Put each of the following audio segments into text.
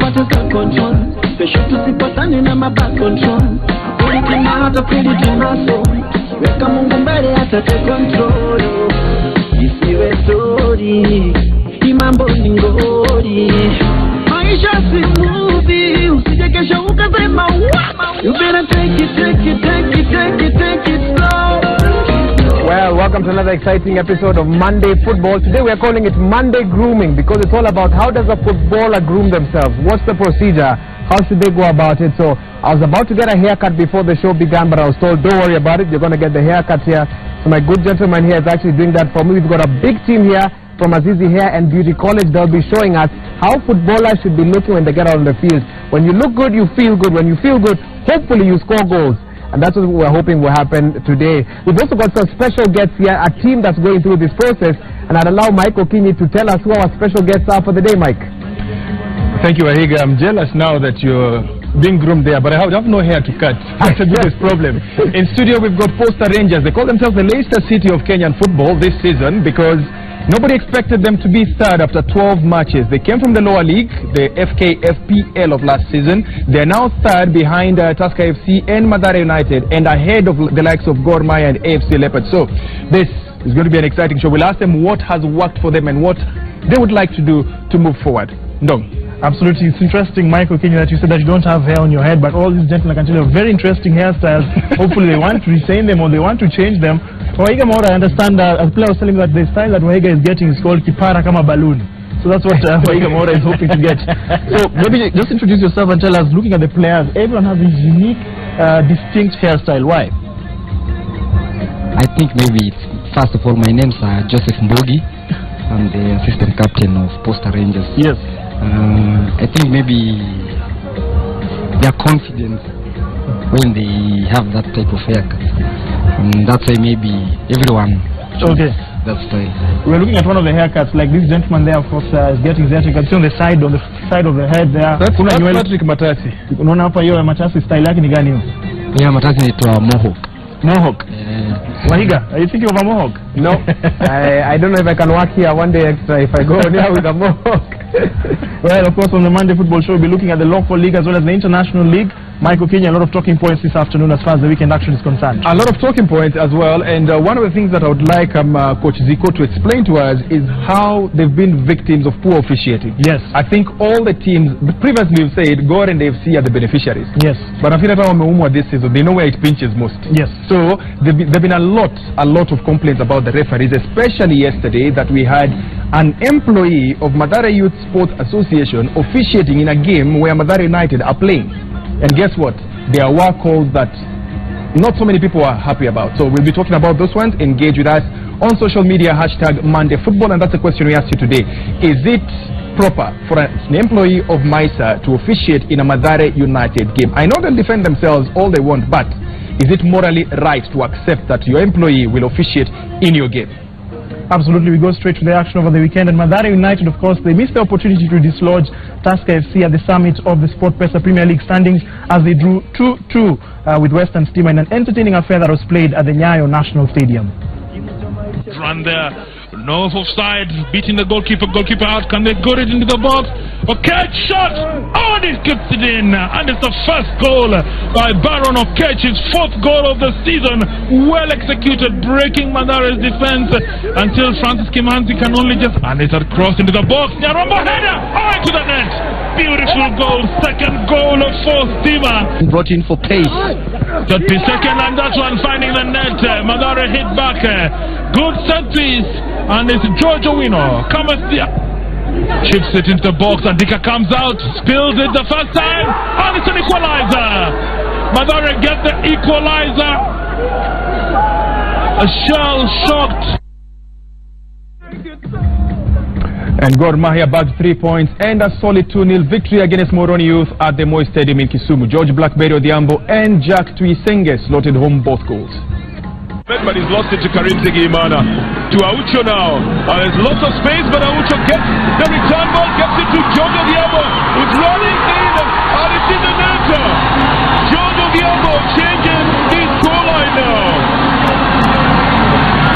tupate control. Kesho tusipatane na back control. Put it in my heart, put it in my soul. Weka Mungu mbele atake control. Isiwe story, imambo ni ngori. Maisha si movie, usije kesho ukasema you better take it slow. Well, welcome to another exciting episode of Monday Football. Today we are calling it Monday Grooming because it's all about how does a footballer groom themselves? What's the procedure? How should they go about it? So I was about to get a haircut before the show began, but I was told don't worry about it. You're going to get the haircut here. So my good gentleman here is actually doing that for me. We've got a big team here from Azizi Hair and Beauty College. They'll be showing us how footballers should be looking when they get out on the field. When you look good, you feel good. When you feel good, hopefully you score goals. And that's what we're hoping will happen today. We've also got some special guests here, a team that's going through this process. And I'd allow Mike Okinyi to tell us who our special guests are for the day, Mike. Thank you, Wahiga. I'm jealous now that you're being groomed there, but I have no hair to cut. That's a biggest problem. In studio, we've got Posta Rangers. They call themselves the Leicester City of Kenyan football this season because nobody expected them to be third after 12 matches. They came from the lower league, the FKFPL of last season. They're now third behind Tusker FC and Mathare United and ahead of the likes of Gor Mahia and AFC Leopards. So this is going to be an exciting show. We'll ask them what has worked for them and what they would like to do to move forward. No. Absolutely. It's interesting, Michael Okinyi, that you said that you don't have hair on your head, but all these gentlemen can tell you very interesting hairstyles. Hopefully they want to retain them or they want to change them. Wahiga Mora, I understand, a player was telling me that the style that Wahiga is getting is called Kipara Kama Balloon. So that's what Wahiga Mora is hoping to get. So maybe just introduce yourself and tell us, looking at the players, everyone has a unique, distinct hairstyle. Why? I think maybe it's, first of all, my name's Joseph Mbogi. I'm the assistant captain of Posta Rangers. Yes. I think maybe they are confident when they have that type of haircut. And that's why maybe everyone chooses that style. We're looking at one of the haircuts, like this gentleman there, of course, is getting his haircut. It's on the side of the head there. That's Patrick Matasi. Unaona hapa hiyo Matasi style yake ni gani hiyo? Yeah, Matasi inaitwa Mohawk. Mohawk. Wahiga, are you thinking of a Mohawk? No. I don't know if I can work here one day extra if I go there with a Mohawk. Well, of course, on the Monday Football Show, we'll be looking at the local league as well as the international league. Michael Okinyi, a lot of talking points this afternoon as far as the weekend action is concerned. A lot of talking points as well, and one of the things that I would like Coach Zico to explain to us is how they've been victims of poor officiating. Yes. I think all the teams, previously we've said, Gor and AFC are the beneficiaries. Yes. But I feel that this season, they know where it pinches most. Yes. So there have been a lot of complaints about the referees, especially yesterday that we had an employee of Mathare Youth Sports Association officiating in a game where Mathare United are playing. And guess what? There were calls that not so many people are happy about. So we'll be talking about those ones. Engage with us on social media, #MondayFootball. And that's the question we asked you today. Is it proper for an employee of MISA to officiate in a Mathare United game? I know they'll defend themselves all they want, but is it morally right to accept that your employee will officiate in your game? Absolutely, we go straight to the action over the weekend. And Mathare United, of course, they missed the opportunity to dislodge Tusker FC at the summit of the SportPesa Premier League standings as they drew 2-2 with Western Stima in an entertaining affair that was played at the Nyayo National Stadium. Run there, no offside, beating the goalkeeper out. Can they go it into the box? Okech shot! Oh, and he keeps it in. And it's the first goal by Baron Okech, his fourth goal of the season. Well executed, breaking Mathare's defense until Francis Kimanzi can only just... And it's a cross into the box. Nyarombo header! Oh, into the net! Beautiful goal, second goal of Stima. Brought in for pace. 32nd, and that one finding the net. Mathare hit back. Good set piece. And it's George Owino. Kamasia chips it into the box, and Dika comes out, spills it the first time, and it's an equalizer. Mathare get the equalizer. A shell-shocked. And Gor Mahia bagged 3 points and a solid 2-0 victory against Moroni Youth at the Moi Stadium in Kisumu. George Blackberry Odhiambo and Jack Tuisenge slotted home both goals. But he's lost it to Karim Zigimana. To Aucho now. There's lots of space, but Aucho gets the return ball, gets it to George Odhiambo, who's running in, and it's in the net. George Odhiambo changes his scoreline now.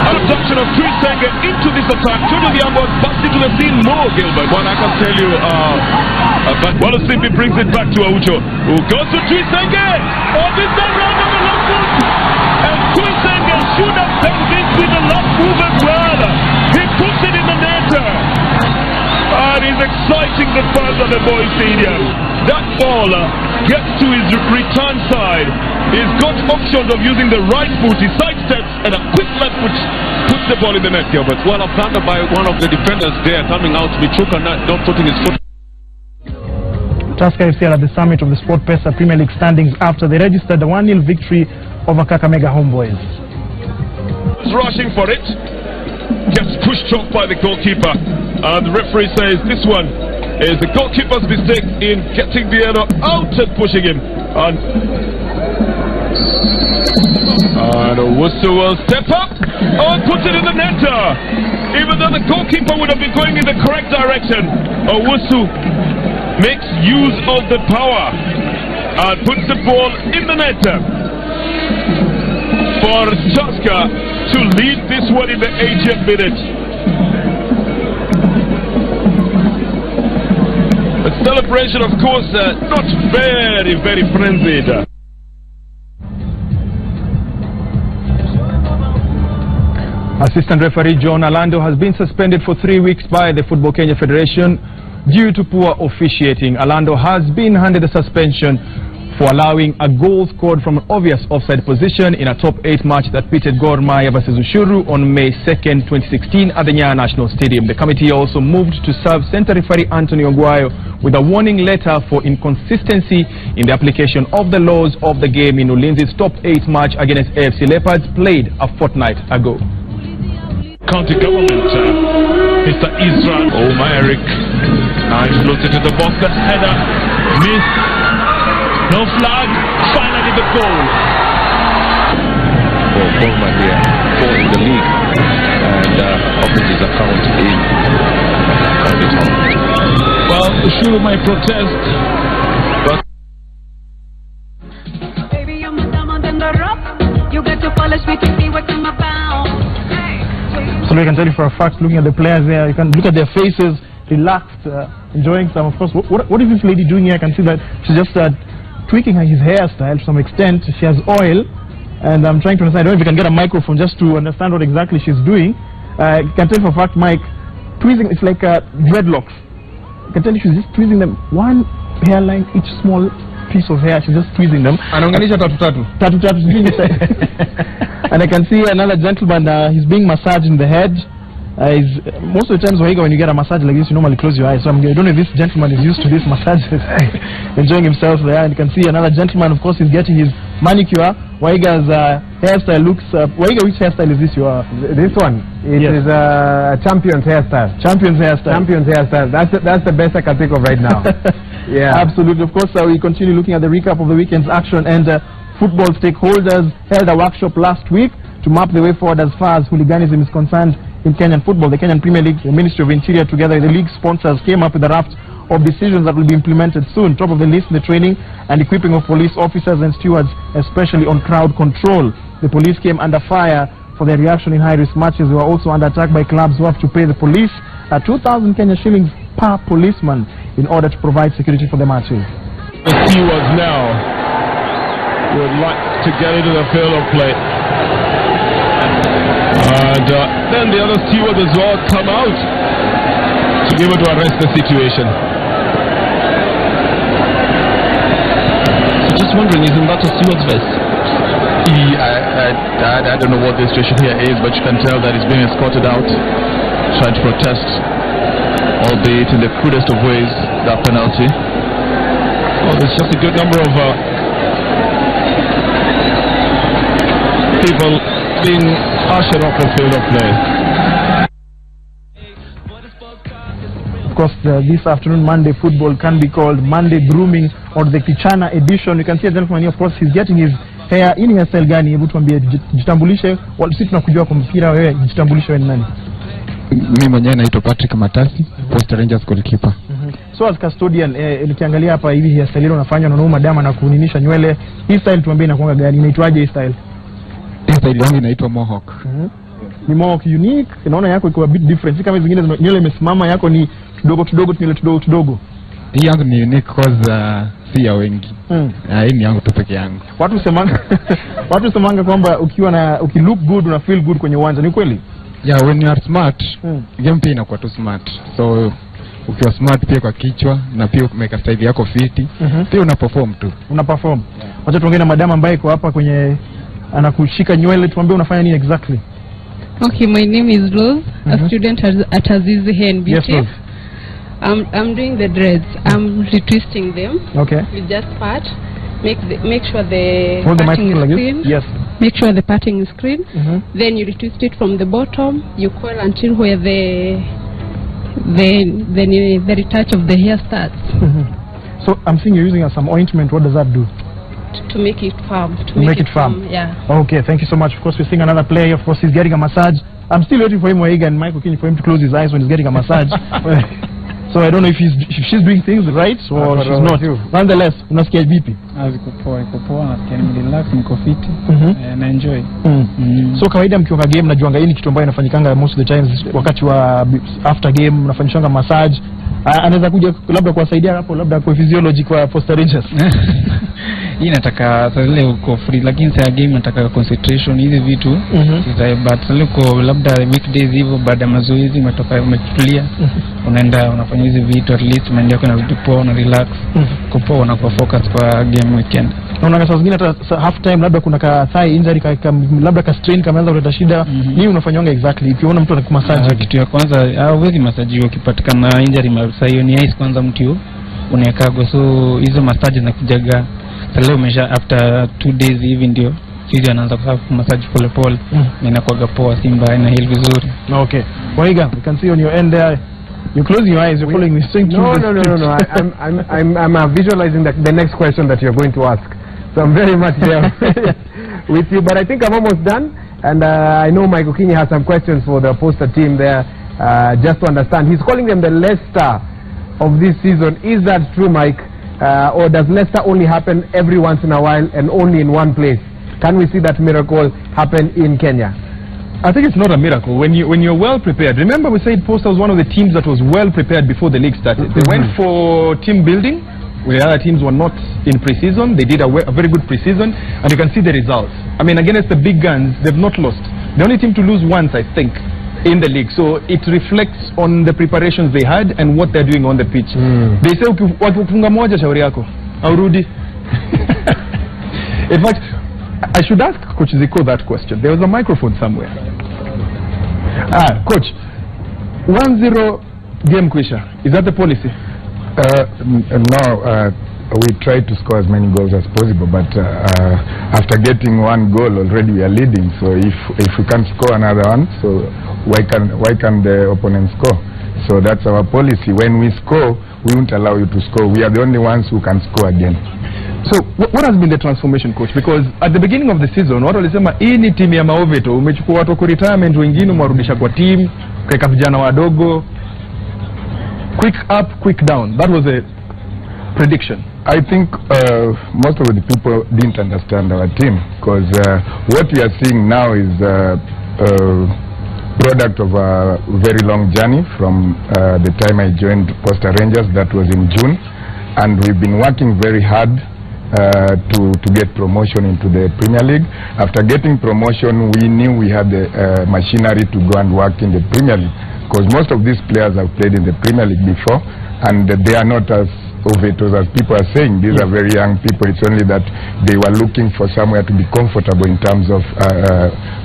And introduction of Tuisenge into this attack. Jojo Odhiambo has burst into the scene more, Gilbert. Well, I can tell you, but Wallace brings it back to Aucho, who goes to Tuisenge. Oh, this time round on the left foot. And Tuisenge should have done this with the left move as well. He puts it in the net. And he's exciting the fans at the Boys Stadium. That ball gets to his return side. He's got options of using the right foot. He sidesteps and a quick left foot puts the ball in the net, Gilbert. Well, a blunder by one of the defenders there coming out. Michuka not putting his foot. Tusker FC are at the summit of the SportPesa Premier League standings after they registered a 1-0 victory over Kakamega Homeboys. He's rushing for it. Gets pushed off by the goalkeeper. And the referee says this one is the goalkeeper's mistake in getting the yellow out and pushing him. And Owusu will step up and put it in the net. Even though the goalkeeper would have been going in the correct direction, Owusu makes use of the power and puts the ball in the net for Tusker to lead this one in the 80th minute. A celebration, of course, not very, very frenzied. Assistant referee John Alando has been suspended for 3 weeks by the Football Kenya Federation due to poor officiating. Alando has been handed a suspension for allowing a goal scored from an obvious offside position in a top 8 match that pitted Gor Mahia versus Ushuru on May 2nd, 2016 at the Nyayo National Stadium. The committee also moved to serve centre referee Anthony Ogwayo with a warning letter for inconsistency in the application of the laws of the game in Ulinzi's top 8 match against AFC Leopards played a fortnight ago. County government, Mr. Israel Omairik, floats into the box, the header, miss, no flag, finally the goal. For Gor here, 4 in the league, and opens his account in County Town. Well, Ushuru might protest, but baby, I'm a diamond in the rough. You got to polish me to see what's in my bound. So I can tell you for a fact, looking at the players there, you can look at their faces, relaxed, enjoying some. Of course, what is this lady doing here? I can see that she's just tweaking his hairstyle to some extent. She has oil, and I'm trying to understand. I don't know if you can get a microphone just to understand what exactly she's doing. You can tell for a fact, Mike, tweezing, it's like dreadlocks. You can tell you she's just tweezing them, one hairline, each small piece of hair, she's just tweezing them. And I can see another gentleman, he's being massaged in the head. Most of the times, when you get a massage like this, you normally close your eyes. So I don't know if this gentleman is used to this massage, enjoying himself there. And you can see another gentleman, of course, is getting his manicure. Waiga's hairstyle looks. Waiga, which hairstyle is this? This one. It is a champion's hairstyle. Champion's hairstyle. Champion's hairstyle. That's the best I can think of right now. Yeah, absolutely. Of course, we continue looking at the recap of the weekend's action, and football stakeholders held a workshop last week to map the way forward as far as hooliganism is concerned in Kenyan football. The Kenyan Premier League, the Ministry of Interior, together with the league sponsors, came up with a raft of decisions that will be implemented soon. Top of the list, the training and equipping of police officers and stewards, especially on crowd control. The police came under fire for their reaction in high-risk matches. They were also under attack by clubs who have to pay the police 2,000 Kenya shillings per policeman in order to provide security for the matches. The stewards now would like to get into the field of play. And then the other stewards as well come out to be able to arrest the situation. So just wondering, isn't that a steward's vest? I don't know what the situation here is, but you can tell that he's being escorted out, trying to protest, albeit in the crudest of ways, that penalty. Well, there's just a good number of people being ushered off the field of play. Of course, this afternoon Monday football can be called Monday grooming or the Kichana edition. You can see a gentleman here, of course, he's getting his hair in hairstyle gani. Hebu tuambie, jitambulishe, sisi tunakujua kwa mpira, wewe jitambulishe wewe ni nani? Mimi mwenyewe naitwa Patrick Matasi, Posta Rangers goalkeeper. So as custodian, nikiangalia hapa hivi hairstyle ile unafanya na madama na kuuninisha nywele, hii style tuambie inakuanga gani? Inaitwaje hii style? Style yangu inaitwa Mohawk. ni more unique. Inaona yako iko a bit different. Si kama zingine nywele imesimama, yako ni kidogo kidogo. Hii yangu ni unique cause si ya wengi. Hii ni yangu tu peke yangu. Watu semanga kwamba ukilook good una feel good kwenye uwanja. Ni kweli? Yeah, when you are smart, game pia inakuwa tu smart. So ukiwa smart pia kwa kichwa na pia umeka style yako fiti, pia una perform tu. Wacha tuongee na madam ambaye iko hapa kwenye anakushika nywele, tuambie unafanya nini exactly. Okay, my name is Rose, a student at Azizi Hair and Beauty. Yes, I'm doing the dreads. I'm retwisting them. Okay. With just part. Make sure the Hold parting the is like clean. Yes. Make sure the parting is clean. Then you retwist it from the bottom. You curl until where the retouch of the hair starts. So I'm seeing you're using some ointment. What does that do? To make it firm. To make it firm. Yeah. Okay, thank you so much. Of course, we're seeing another player. Of course, he's getting a massage. I'm still waiting for him, Waiga and Michael Kinyua, for him to close his eyes when he's getting a massage. So I don't know if she's doing things right or she's not. Nonetheless, unasikia vipi? Iko poa, nasikia relax, niko fit, na enjoy. So kawaida mkiwa game najuanga hii ni kitu ambayo inafanyikanga most of the times wakati wa after game mnafanyishanga massage. Anaweza kuja labda kuwasaidia hapo, labda kwa physiology kwa Posta Rangers. Hii nataka sasa uko free, lakini saa game nataka concentration hizi vitu. But sasa uko labda weekdays hivyo baada ya mazoezi umetoka umetulia, unaenda unafanya hizi vitu, at least unaenda kuna vitu poa na relax. Uko poa na kwa focus kwa game weekend. Unaona saa zingine hata half time labda kuna ka thigh injury labda ka strain kameanza kuleta shida. Nini unafanyanga exactly ukiona mtu anakumassage? Kitu ya kwanza hauwezi massage ukipatikana injury sasa hiyo ni ice kwanza mtu unawekago. So hizo massage zinakujaga leo umesha after 2 days hivi ndio sisi anaanza kwa massage pole na inakuwa poa, simba ina heal vizuri. Okay. Waiga, we can see on your end there. You're closing your eyes, you're following me straight through No. I'm visualizing the next question that you're going to ask. So I'm very much there with you. But I think I'm almost done. And I know Michael Kinyua has some questions for the Posta team there, just to understand. He's calling them the Leicester of this season. Is that true, Mike? Or does Leicester only happen every once in a while and only in one place? Can we see that miracle happen in Kenya? I think it's not a miracle. When you're well prepared. Remember we said Posta was one of the teams that was well prepared before the league started. They went for team building, where other teams were not in pre-season. They did a very good pre-season, and you can see the results. I mean, against the big guns, they've not lost. The only team to lose once, I think, in the league. So it reflects on the preparations they had and what they're doing on the pitch. They say, wakifunga moja shauri yako, aurudi. In fact, I should ask Coach Zico that question. There was a microphone somewhere. Coach, 1-0 game kwisha. Is that the policy? No, we try to score as many goals as possible, but after getting one goal already we are leading. So if we can't score another one, so why can the opponent score? So that's our policy. When we score, we won't allow you to score. We are the only ones who can score again. So what has been the transformation, coach? Because at the beginning of the season watu walisema hii ni timu ya Maoveto, umechukua watu kwa retirement, wengine umewarudisha kwa team, kaeka vijana wadogo. Quick up, quick down. That was a prediction. I think most of the people didn't understand our team, because what we are seeing now is product of a very long journey from the time I joined Posta Rangers. That was in June, and we've been working very hard to get promotion into the Premier League. After getting promotion, we knew we had the machinery to go and work in the Premier League, because most of these players have played in the Premier League before, and they are not as Ovetos as people are saying. These are very young people. It's only that they were looking for somewhere to be comfortable in terms of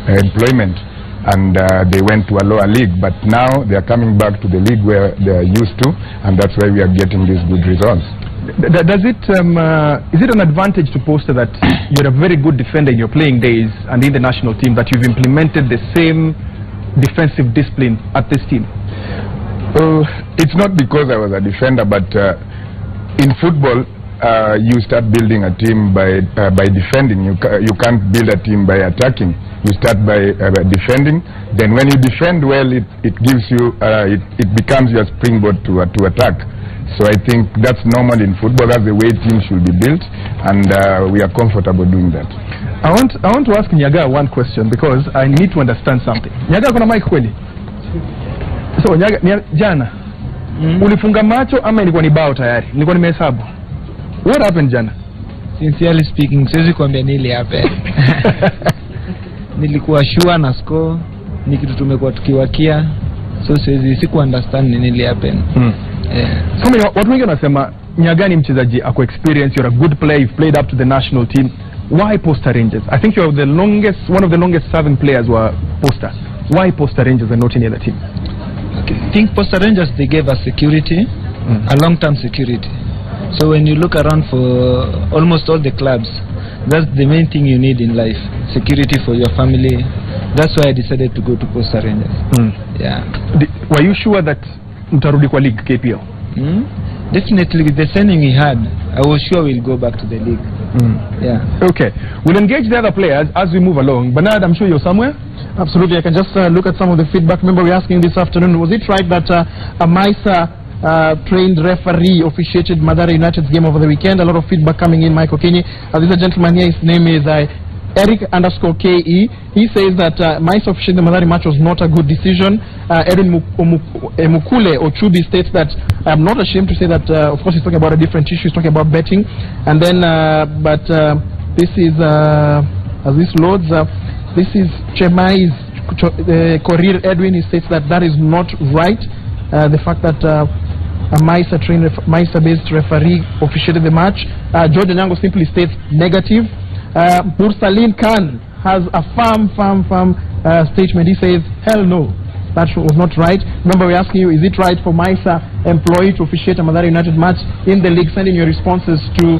employment, and they went to a lower league. But now they are coming back to the league where they are used to, and that's why we are getting these good results. Does it is it an advantage to Posta that you're a very good defender in your playing days and in the national team, that you've implemented the same defensive discipline at this team? It's not because I was a defender, but in football you start building a team by defending. You can't build a team by attacking. You start by defending. Then when you defend well, it gives you it becomes your springboard to attack. So I think that's normal in football. That's the way teams should be built, and we are comfortable doing that. I want to ask Nyaga one question because I need to understand something. Nyaga kuna mic kweli? So Nyaga jana ulifunga macho ama ilikuwa ni bao tayari? Nilikuwa nimehesabu. What happened jana? Sincerely speaking, siwezi kuambia nili happen. Nilikuwa sure na score, ni kitu tumekuwa tukiwakia. So siku understand nili happen. So watu wengi wanasema Nyaga ni mchezaji ako experience, you're a good player, you've played up to the national team. Why Posta Rangers? I think you're one of the longest serving players were Posta. Why Posta Rangers and not any other team? Okay. I think Posta Rangers, they gave us security, a long-term security. So when you look around for almost all the clubs, that's the main thing you need in life, security for your family. That's why I decided to go to Posta Rangers. Yeah. Were you sure that mtarudi kwa league KPL? Definitely, with the signing we had, I was sure we'll go back to the league. Yeah. Okay. We'll engage the other players as we move along. Bernard, I'm sure you're somewhere. Absolutely. I can just look at some of the feedback. Remember, we're asking this afternoon, was it right that a Maisa trained referee officiated Mathare United's game over the weekend? A lot of feedback coming in, Michael Kenny. There's a gentleman here, his name is Eric_KE. He says that Maisa officiating the Mathare match was not a good decision. Edwin Mukule Ochubi states that I'm not ashamed to say that, of course he's talking about a different issue, he's talking about betting. And then, this is, as this loads, this is Chemai's Korir Edwin. He states that that is not right. The fact that a Maisa-based referee officiated the match. George Nyango simply states negative. Bursalin Khan has a firm statement. He says, hell no, that was not right. Remember, we're asking you, is it right for Maisa employee to officiate a Mathare United match in the league? Send in your responses to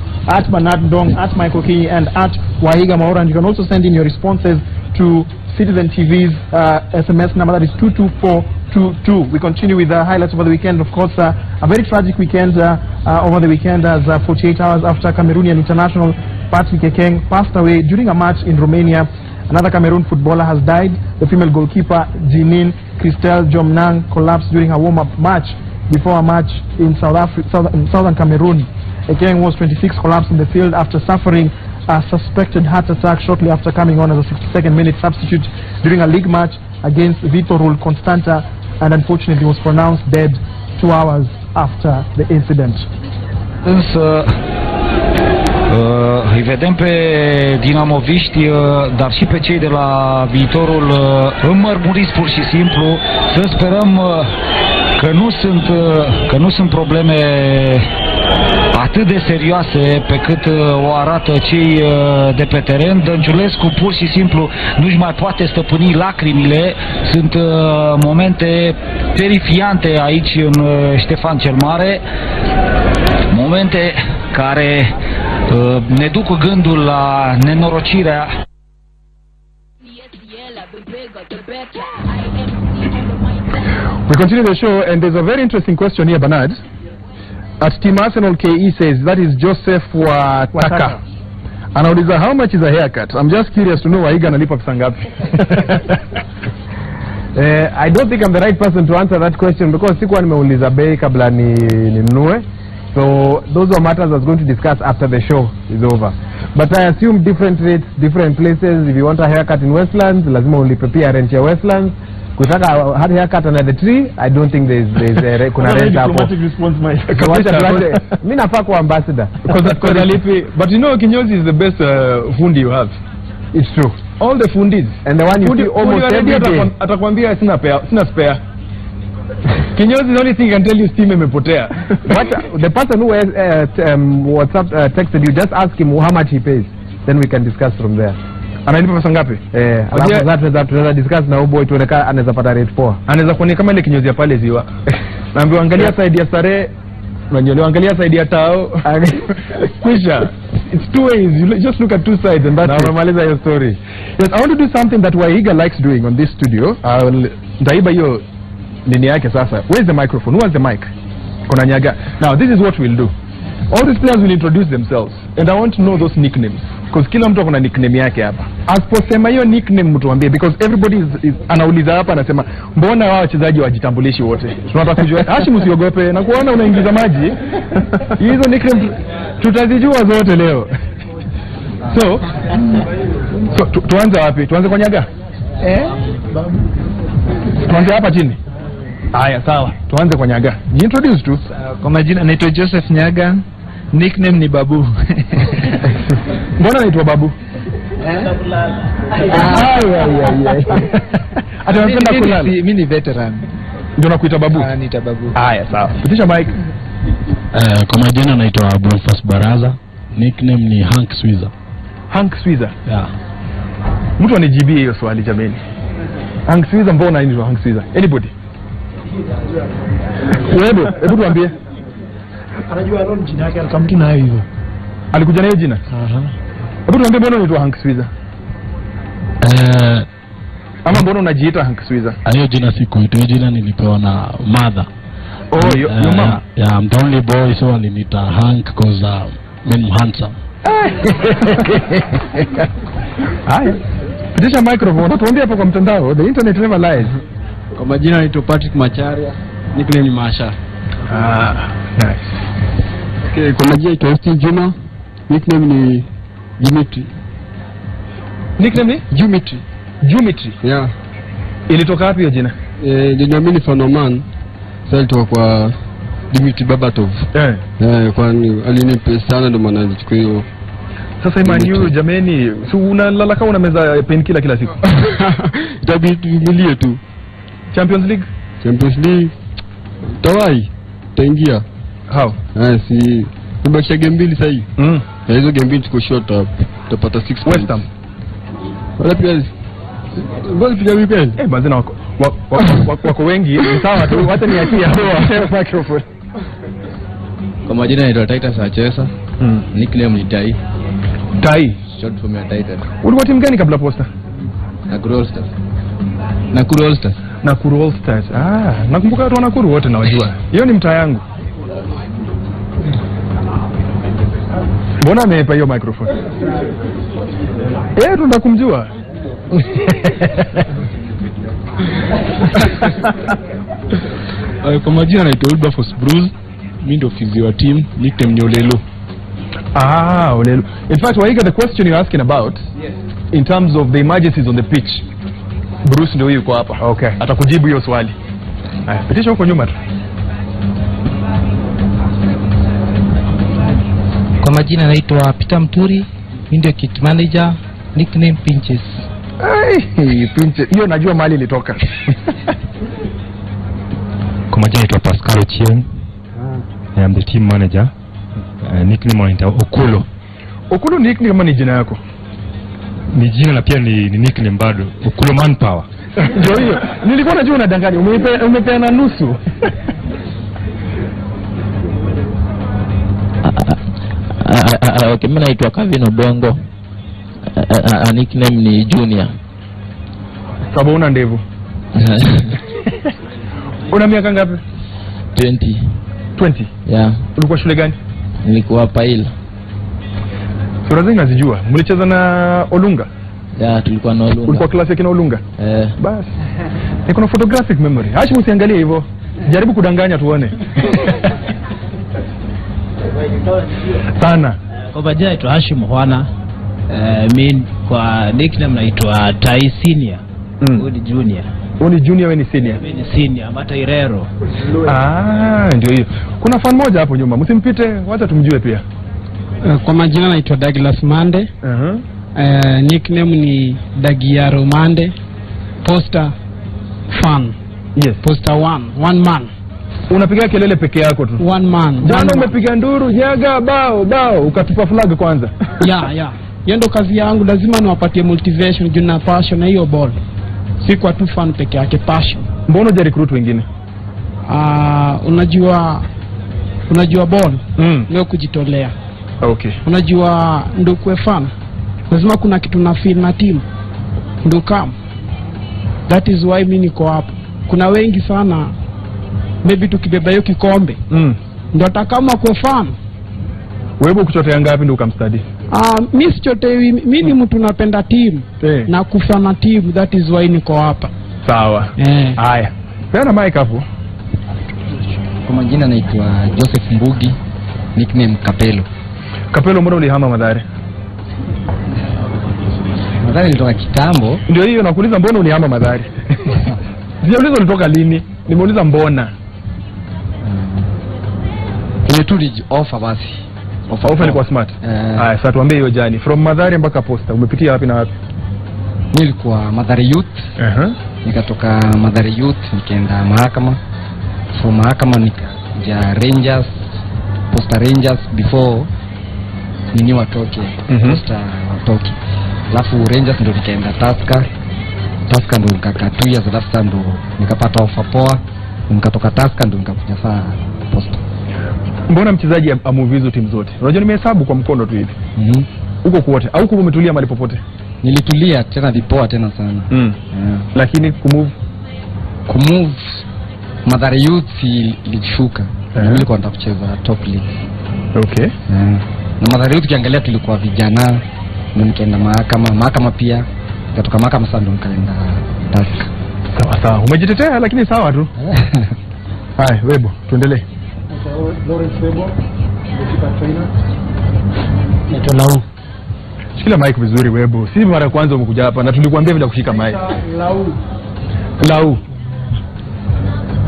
@Bernard Dong, @Michael Key, and @Wahiga Maura. And you can also send in your responses to Citizen TV's SMS number, that is 22422. We continue with the highlights over the weekend. Of course, a very tragic weekend over the weekend, as 48 hours after Cameroonian international Patrick Ekeng passed away during a match in Romania. Another Cameroon footballer has died. The female goalkeeper Jeanine Christelle Jomnang collapsed during a warm-up match before a match in southern Cameroon. Ekeng was 26, collapsed in the field after suffering a suspected heart attack shortly after coming on as a 62nd minute substitute during a league match against Viitorul Constanta, and unfortunately was pronounced dead 2 hours after the incident. Îi vedem pe dinamoviști, dar și pe cei de la Viitorul înmărmuriți pur și simplu. Să sperăm că nu sunt probleme atât de serioase pe cât o arată cei de pe teren. Dănciulescu pur și simplu nu-și mai poate stăpâni lacrimile. Sunt momente terifiante aici în Ștefan cel Mare, momente care ne duc gândul la nenorocirea. We continue the show, and there's a very interesting question here, Bernard. At Team Arsenal KE says that is Joseph Wataka. Anauliza, how much is a haircut? I'm just curious to know why Iga analipa pesa ngapi. I don't think I'm the right person to answer that question because sikuwa nimeuliza bei kabla ninunue. So those are matters that's going to discuss after the show is over. But I assume different rates, different places. If you want a haircut in Westlands, lazima uliprepare rent ya Westlands. Kutaka hard haircut under the tree, I don't think there's kuna rent hapo. Diplomatic response, Mike. Mimi nafaa kuwa ambassador. But you know Kinyozi is the best fundi you have. It's true. All the fundis and the one you see almost every day. Atakwambia sina spare. Kinyozi, the only thing I can tell you, steam imepotea. The person who WhatsApp texted you, just ask him how much he pays, then we can discuss from there. Analipa pesa ngapi? Alafu tunaweza discuss na boy tuoneka anaweza pata rate poa. Anaweza kuoneka kama ile kinyozi ya pale ziwa. Naambiwa angalia side ya Sare, unajua angalia side ya Tao. Kwisha. It's two ways. You just look at two sides and that's normalize your story. Yes, I want to do something that Wahiga likes doing on this studio. Ndaiba hiyo nini yake sasa. Where's the microphone? Who has the mic? Kuna Nyaga. Now this is what we'll do. All these players will introduce themselves and I want to know those nicknames because kila mtu akona nickname yake hapa. Asiposema hiyo nickname mtu ambie because everybody is anauliza hapa anasema mbona wao wachezaji wajitambulishi wote. Tunataka kujua. Hashim, usiogope na kuona unaingiza maji. Hizo nickname tutazijua zote leo. So So tuanze wapi? Tuanze kwa Nyaga? Tuanze hapa chini. Haya sawa. Tuanze kwa Nyaga. Introduce tu. Kwa majina naitwa Joseph Nyaga. Nickname ni Babu. Mbona naitwa Babu? Ata unapenda kulala. Mimi ni veteran. Ndio nakuita Babu? Niita Babu. Haya sawa. Pitisha mic. Kwa majina naitwa Bonfas Baraza. Nickname ni Hank Swiza. Hank Swiza? Yeah. Mtu anijibie hiyo swali jameni. Hank Swiza mbona anaitwa Hank Swiza? Anybody? Wewe, hebu tuambie. Anajua alone jina yake alikamti nayo hivyo. Alikuja nayo jina? Hebu tuambie mbona unaitwa Hank Swiza? Ama mbona unajiita Hank Swiza? Hiyo jina sikuita, hiyo jina nilipewa na mother. Oh, your mom? Yeah, I'm the only boy, so alinita Hank because I'm handsome. Haya. Pitisha microphone. Tuambie hapo kwa mtandao. The internet never lies. Kwa majina naitwa Patrick Macharia. Nickname ni Masha. Nice. Okay, kwa majina naitwa Austin Juma. Nickname ni Geometry. Nickname ni? Geometry. Geometry? Yeah. Ilitoka wapi hiyo jina? Jina mimi ni Fanoman. Sasa ilitoka kwa Dimitri Babatov. Kwani alinipa sana ndio maana nilichukua hiyo. Sasa Imani jameni, si unalala kama una meza painkiller kila siku. Itabidi tuvumilie tu. Champions League. Tawai. Taingia. How? Si tumebakisha game mbili sasa hivi. Hizo game mbili tuko short up. Tutapata 6 West Ham. Wala pia Bali pia weekend. Bazina wako wengi, sawa tu, wacha niachie hapo microphone. Kwa majina naitwa Titus Achesa. Nickname ni Tai. Tai. Short form ya Titan. Ulikuwa timu gani kabla Posta? Nakuru All Stars. Nakuru All Stars. Nakumbuka watu wa Nakuru wote nawajua. Hiyo ni mtaa yangu. Mbona amepa hiyo microphone? Tunataka kumjua. Kwa majina naitwa Wilberforce Bruce. Mimi ndio physio wa team. Nickname ni Olelo. Olelo. In fact, Waiga, the question you're asking about, in terms of the emergencies on the pitch, Bruce ndio yuko hapa. Okay. Atakujibu hiyo swali. Haya, pitisha huko nyuma tu. Kwa majina naitwa Peter Mturi. Mimi ndio kit manager. Nickname Pinches. Pinches. Hiyo najua mahali ilitoka. Kwa majina naitwa Pascal Ochieng. I am the team manager. Nickname ni Okulo. Okulo nickname kama ni jina yako? Ni jina na pia ni nickname bado. Okulo Manpower. Ndio hiyo. Nilikuwa najua unadanganya. Umepeana nusu. Okay, mimi naitwa Kevin Obongo. Nickname ni Junior. Sababu una ndevu. Una miaka ngapi? 20. Yeah. Ulikuwa shule gani? Nilikuwa Paila. Sura zingi nazijua. Mlicheza na Olunga? Yeah, tulikuwa na Olunga. Ulikuwa klasi yake na Olunga? Bas. Niko na photographic memory. Acha msiangalie hivyo. Jaribu kudanganya tuone. Sana. Kwa majina naitwa Hashim Hwana. Mimi kwa nickname naitwa Tai Senior. Uni Junior. Uni Junior, wewe ni senior? Mimi ni senior, Mata Irero. Ndio hiyo. Kuna fan moja hapo nyuma. Msimpite, wacha tumjue pia. Kwa majina naitwa Douglas Mande. Nickname ni Dagiaro Mande. Poster fan. Yes. Poster one man. Unapiga kelele peke yako tu. One man. Jana umepiga nduru, Nyaga bao, ukatupa flag kwanza. Yeah. Hiyo ndo kazi yangu, lazima niwapatie motivation juu na passion na hiyo ball. Si kwa tu fan peke yake, passion. Mbona je recruit wengine? Unajua ball. Leo kujitolea. Okay. Unajua ndo kuwe fan. Lazima kuna kitu na feel na team. Ndo kama. That is why mimi niko hapa. Kuna wengi sana maybe tukibeba hiyo kikombe. Ndo atakama kwa fan. Wewe kuchotea ngapi ndio ukamstudy? Mimi sichotei, mimi ni mtu napenda team na kufa na team, that is why niko hapa. Sawa. Haya. Peana mic hapo. Kwa majina naitwa Joseph Mbugi, nickname Kapelo. Kapelo, mbona ulihama Mathare? Madhari nilitoka kitambo. Ndio hiyo nakuuliza mbona unihama Madhari? Sijauliza ulitoka lini. Nimeuliza mbona. Nimetuli offer basi. Offer ni kwa Smart. Haya, sasa tuambie hiyo jani. From Madhari mpaka Posta umepitia wapi na wapi? Nilikuwa Madhari Youth. Nikatoka Madhari Youth nikaenda Mahakama. From Mahakama nikaja Rangers, Posta Rangers before nini watoke. Posta watoke. Alafu Rangers ndo nikaenda Tusker. Tusker ndo nikakaa 2 years, alafu ndo nikapata offer poa. Nikatoka Tusker ndo nikakuja saa Posta. Mbona mchezaji amove hizo timu zote? Unajua nimehesabu kwa mkono tu hivi. Huko kwote au huko umetulia mahali popote? Nilitulia tena vipoa tena sana. Lakini kumove Madhari Youth ilishuka. Mimi nilikuwa nataka kucheza top league. Okay. Na Madhari Youth kiangalia tulikuwa vijana, nikaenda Mahakama pia. Nikatoka Mahakama sasa ndo nikaenda Tusker. Sawa. Umejitetea lakini sawa tu. Hai, Webo, tuendelee. Lawrence Webo, goalkeeper trainer. Naitwa Lau. Shika mic vizuri Webo. Si mara ya kwanza umekuja hapa na tulikuambia vile kushika mic. Lau.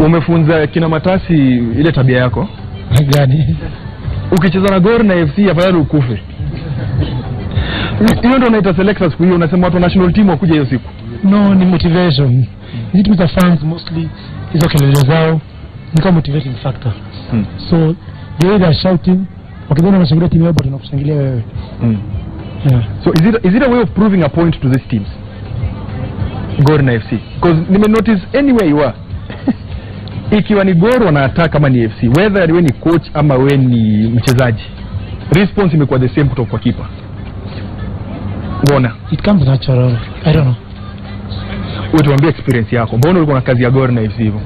Umefunza kina Matasi ile tabia yako? Gani? Ukicheza na Gor na FC afadhali ukufe. Hiyo ndio unaita selectors kwa hiyo unasema watu national team wakuja hiyo siku. No, ni motivation. It with the fans mostly hizo kelele zao ni kama motivating factor. So the way they're shouting, wakidhani wanashangilia timu yao bado tunakushangilia wewe. Yeah. So is it a way of proving a point to these teams? Gor na FC. Because nime notice anywhere you are. Ikiwa ni Gor wana attack kama ni FC, whether wewe ni coach ama wewe ni mchezaji, response imekuwa the same kutoka kwa keeper. Mbona? It comes natural. I don't know. Wewe tuambie experience yako. Mbona ulikuwa na kazi ya Gor na FC hivyo?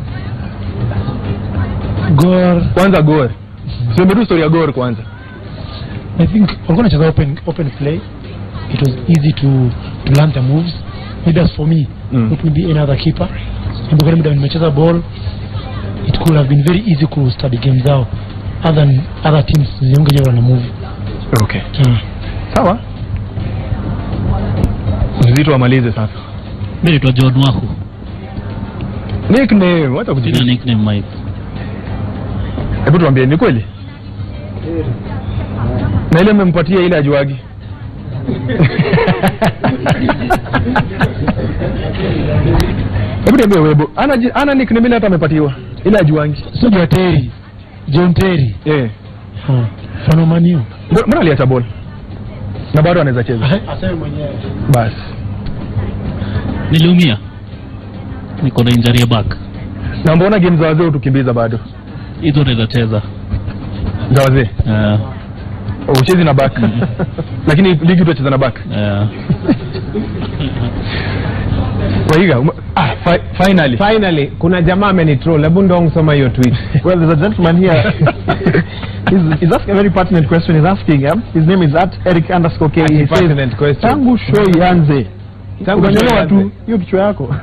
Gor. Kwanza Gor. Sema tu story ya Gor kwanza. I think we're going to just open play. It was easy to learn the moves. Maybe as for me, it would be another keeper. And because when nimecheza ball, it could have been very easy to study games out other than other teams ziongeje wana move. Okay. Sawa. Nzito amalize sasa. Mimi tu John Wahu. Nickname, wacha kujina nickname Mike. Hebu tuambie ni kweli? Na ile mmempatia ile ajuagi. Hebu niambie Webo, ana nickname ile hata amepatiwa. Ile ajuangi. Sio Terry. John Terry. Phenomenal. Mbona aliacha ball? Na bado anaweza cheza. Aseme mwenyewe. Basi. Niliumia. Niko na injury ya back. Na mbona game za wazee utukimbiza bado? Hizo naweza cheza. Za wazee? Uchezi na back. Lakini ligi utacheza na back. Waiga, finally kuna jamaa amenitroll. Hebu ndo ngusoma hiyo tweet. Well, there's a gentleman here. He's asking a very pertinent question. He's asking his name is @Eric_K. He says, tangu show ianze. Tangu show tu hiyo kichwa yako.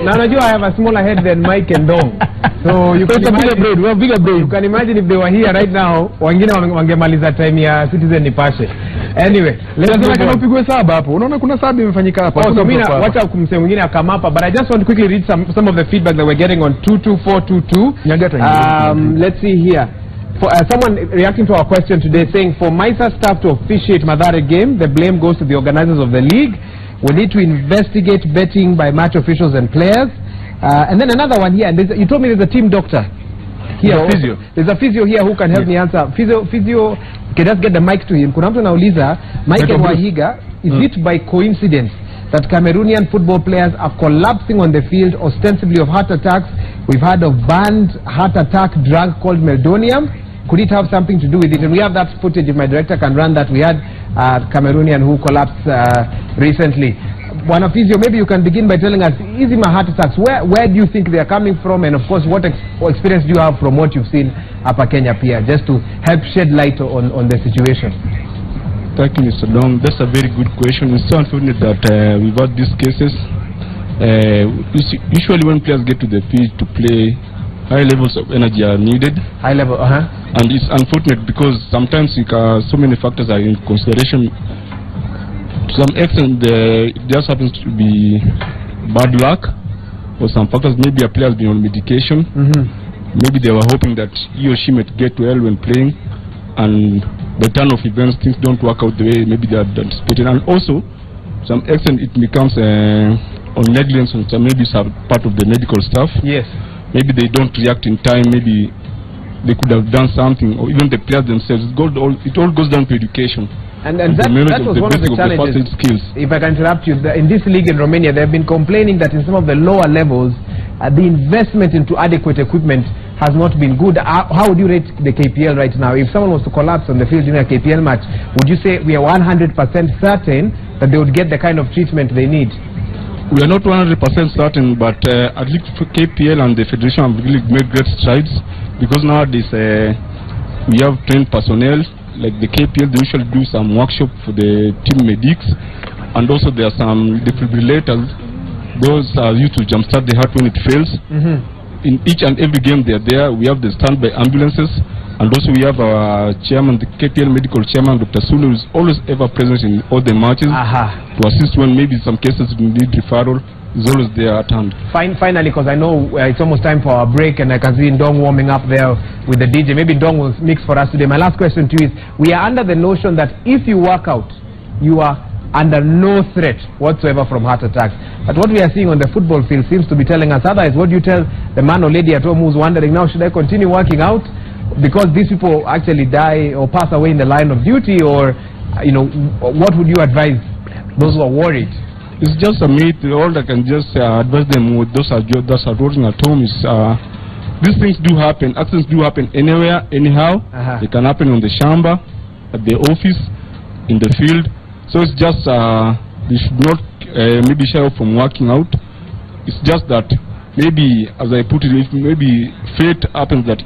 Na unajua I have a smaller head than Mike and Dong. So you can imagine, we have bigger brain. You can imagine if they were here right now, wengine wangemaliza time ya Citizen Nipashe. Anyway, let's kama upigwe saba hapo. Unaona kuna saba imefanyika hapa. So mimi wacha kumsema mwingine akama hapa, but I just want to quickly read some of the feedback that we're getting on 22422. Let's see here. For someone reacting to our question today saying, for Maisa staff to officiate Mathare game, the blame goes to the organizers of the league. We need to investigate betting by match officials and players. And then another one here, and you told me there's a team doctor here. Physio. There's a physio here who can help me answer. Physio, can just get the mic to him. Kuna mtu anauliza, Mike Wahiga, is it by coincidence that Cameroonian football players are collapsing on the field ostensibly of heart attacks? We've heard of banned heart attack drug called meldonium. Could it have something to do with it? And we have that footage, if my director can run that. We had a Cameroonian who collapsed recently. Bwana Physio, maybe you can begin by telling us, is my heart attacks, where do you think they are coming from? And of course, what experience do you have from what you've seen Upper Kenya Pia, just to help shed light on the situation? Thank you, Mr. Dong. That's a very good question. It's so unfortunate that we've had these cases. Usually when players get to the pitch to play, high levels of energy are needed. High level, And it's unfortunate because sometimes so many factors are in consideration to some extent, it just happens to be bad luck, or some factors. Maybe a player has been on medication. Maybe they were hoping that he or she might get well when playing, and by the turn of events, things don't work out the way maybe they had anticipated. And also, to some extent, it becomes on negligence on some, maybe some part of the medical staff. Yes. Maybe they don't react in time. Maybe they could have done something, or even the players themselves. It all goes down to education. And that was one of the challenges. If I can interrupt you, in this league in Romania, they have been complaining that in some of the lower levels, the investment into adequate equipment has not been good. How would you rate the KPL right now? If someone was to collapse on the field during a KPL match, would you say we are 100% certain that they would get the kind of treatment they need? We are not 100% certain, but at least for KPL and the Federation have really made great strides, because nowadays we have trained personnel. Like the KPL, they usually do some workshop for the team medics, and also there are some defibrillators. Those are used to jumpstart the heart when it fails. In each and every game they are there. We have the standby ambulances, and also we have our chairman, the KPL medical chairman, Dr. Sulu, is always ever present in all the matches to assist when maybe some cases need referral. Is always there at hand. Finally, because I know it's almost time for our break, and I can see Ndong warming up there with the DJ. Maybe Ndong will mix for us today. My last question to you is, we are under the notion that if you work out, you are under no threat whatsoever from heart attacks. But what we are seeing on the football field seems to be telling us otherwise. What do you tell the man or lady at home who's wondering, now should I continue working out because these people actually die or pass away in the line of duty, or what would you advise those who are worried? It's just a myth. All I can just advise them with those are working at home is these things do happen. Accidents do happen anywhere, anyhow. They can happen on the shamba, at the office, in the field. So it's just they should not maybe shy off from working out. It's just that maybe, as I put it, if maybe fate happens that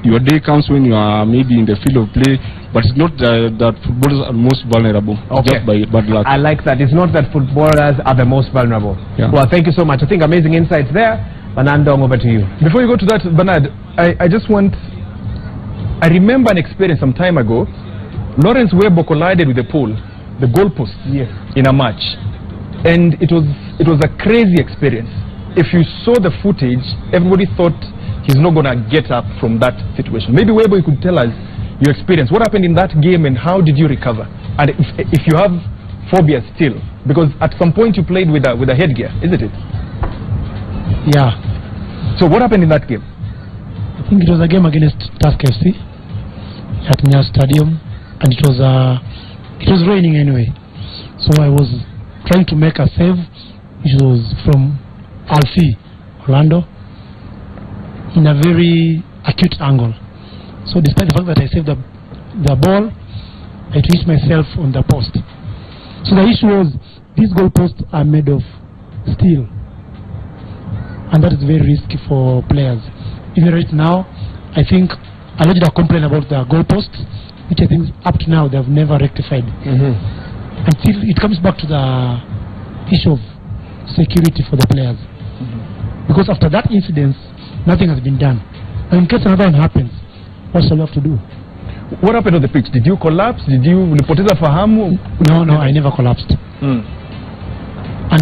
your day comes when you are maybe in the field of play, but it's not that footballers are most vulnerable, just by bad luck. I like that. It's not that footballers are the most vulnerable. Yeah. Well, thank you so much. I think amazing insights there. Bernard Ndong, over to you. Before you go to that, Bernard, I I remember an experience some time ago. Lawrence Webo collided with the pole, the goalpost, in a match. And it was a crazy experience. If you saw the footage, everybody thought he's not going to get up from that situation. Maybe Webo, you could tell us your experience. What happened in that game and how did you recover? And if you have phobia still, because at some point you played with a headgear, isn't it? Yeah. So what happened in that game? I think it was a game against Tusk FC at Nya Stadium, and it was raining anyway. So I was trying to make a save, which was from Alfie, Orlando, in a very acute angle. So despite the fact that I saved the ball, I twitched myself on the post. So the issue was, these goalposts are made of steel, and that is very risky for players. Even right now, I think I lodged a complaint about the goalposts, which I think up to now they have never rectified. Until it comes back to the issue of security for the players. Because after that incident, nothing has been done. And in case another one happens, what shall we have to do? What happened on the pitch? Did you collapse? Did you ulipoteza fahamu? No, I never collapsed. And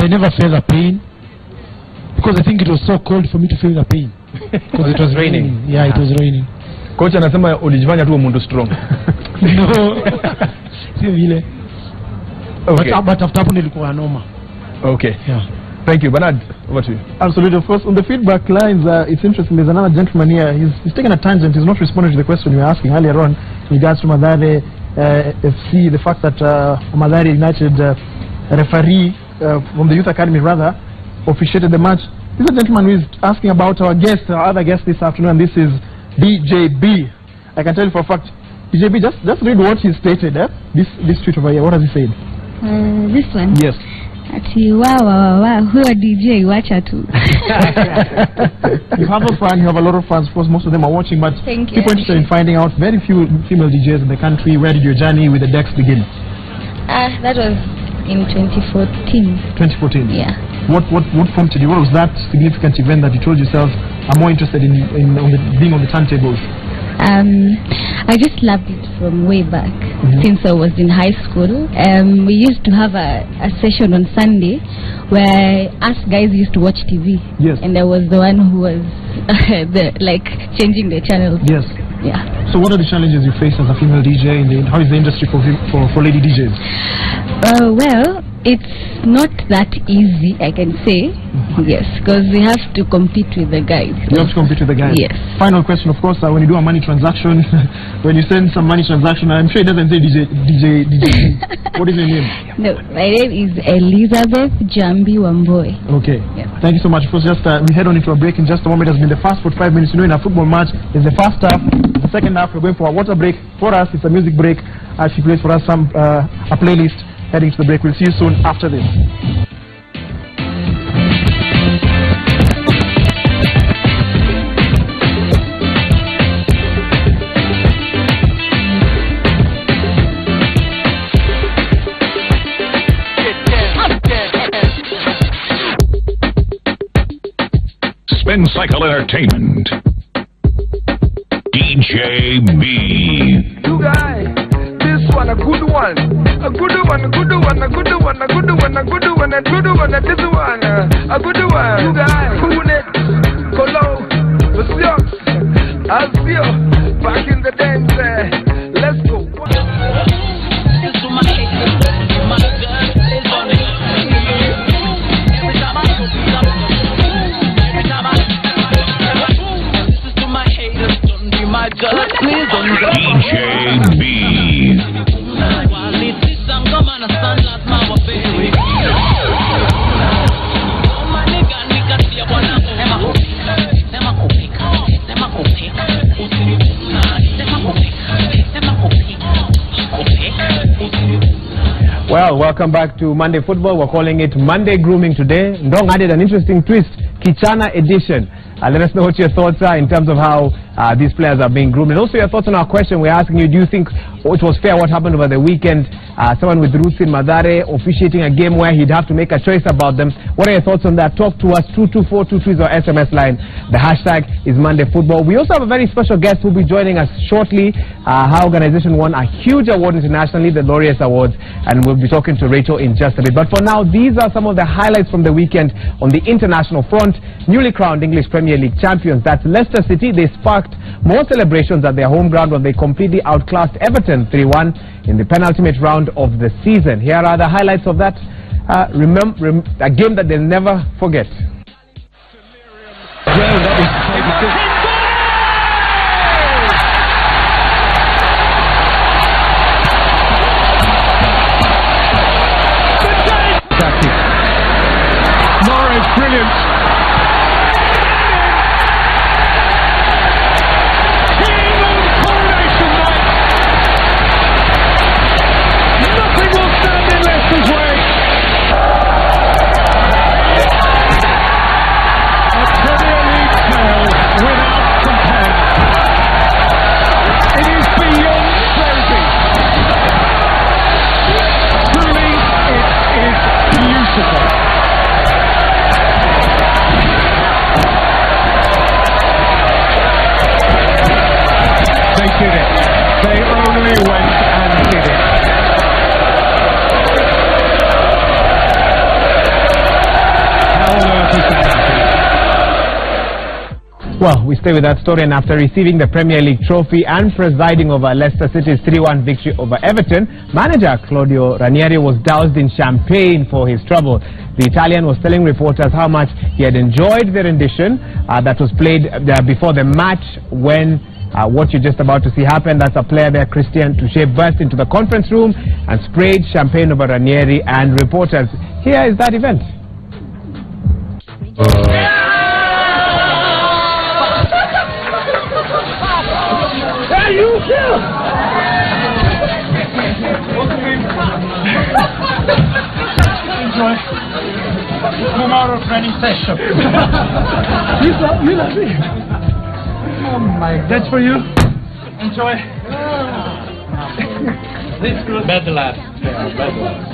I never felt the pain, because I think it was so cold for me to feel the pain. Because it was raining. Yeah, it was raining. Coach anasema ulijifanya tu mundu strong. No. Si vile. Okay. But after hapo nilikuwa noma. Okay. Yeah. Thank you. Bernard, over to you. Absolutely. Of course, on the feedback lines, it's interesting. There's another gentleman here. He's taken a tangent. He's not responding to the question you were asking earlier on in regards to Mathare FC, the fact that Mathare United referee from the Youth Academy, rather, officiated the match. This is a gentleman who is asking about our other guest this afternoon, and this is DJB. I can tell you for a fact, DJB, just read what he stated. This tweet over here. What has he said? This one? Yes. Ati wow, huyo DJ wacha tu. You have a fan, you have a lot of fans. Of course, most of them are watching, but Thank you. people interested in finding out, very few female DJs in the country. Where did your journey with the Dex begin? That was in 2014. 2014. Yeah. What prompted you? What was that significant event that you told yourself, I'm more interested in being on the turntables? I just loved it from way back, since I was in high school. We used to have a session on Sunday where us guys used to watch TV. Yes. And I was the one who was changing the channels. Yes. Yeah. So what are the challenges you face as a female DJ, and how is the industry for lady DJs? Well, it's not that easy, I can say. Yes, because we have to compete with the guys. You have to compete with the guys. Yes. Final question, of course, when you do a money transaction, when you send some money transaction, I'm sure it doesn't say DJ. What is your name? No, my name is Elizabeth Jambi Wamboy. Okay. Yeah. Thank you so much. First, just we head on into a break in just a moment. It has been the fast for 5 minutes. You know, in a football match, it's the first half. The second half, we're going for a water break. For us, it's a music break. She plays for us a playlist. Heading to the break. We'll see you soon after this. Spin Cycle Entertainment. DJ B. You guys, this one a good one. A good one, a good one, a good one, a good one, a good one, a good one, this one, a good one. You guys, Kunet, Kolo, Monsieur, Alcio, back in the dance, let's go. DJ B. Well, welcome back to Monday Football. We're calling it Monday Grooming today. Ndong added an interesting twist, Kichana edition. Let us know what your thoughts are in terms of how these players are being groomed. And also your thoughts on our question. We're asking you, do you think it was fair what happened over the weekend? Someone with roots in Mathare officiating a game where he'd have to make a choice about them. What are your thoughts on that? Talk to us, 22422 is our SMS line. The hashtag is Monday Football. We also have a very special guest who will be joining us shortly. Her organization won a huge award internationally, the Laureus Awards, and we'll be talking to Rachel in just a bit. But for now, these are some of the highlights from the weekend on the international front. Newly crowned English Premier League champions, that's Leicester City. They sparked more celebrations at their home ground when they completely outclassed Everton 3-1 in the penultimate round of the season. Here are the highlights of that a game that they'll never forget. Mahrez, brilliant. Well, we stay with that story, and after receiving the Premier League trophy and presiding over Leicester City's 3-1 victory over Everton, manager Claudio Ranieri was doused in champagne for his trouble. The Italian was telling reporters how much he had enjoyed the rendition that was played before the match when what you're just about to see happen. That's a player there, Christian Touche, burst into the conference room and sprayed champagne over Ranieri and reporters. Here is that event. Hey, you too! Enjoy. Tomorrow training session. You love me. Oh my God. That's for you. Enjoy. This good. Bad laugh. Bad laugh.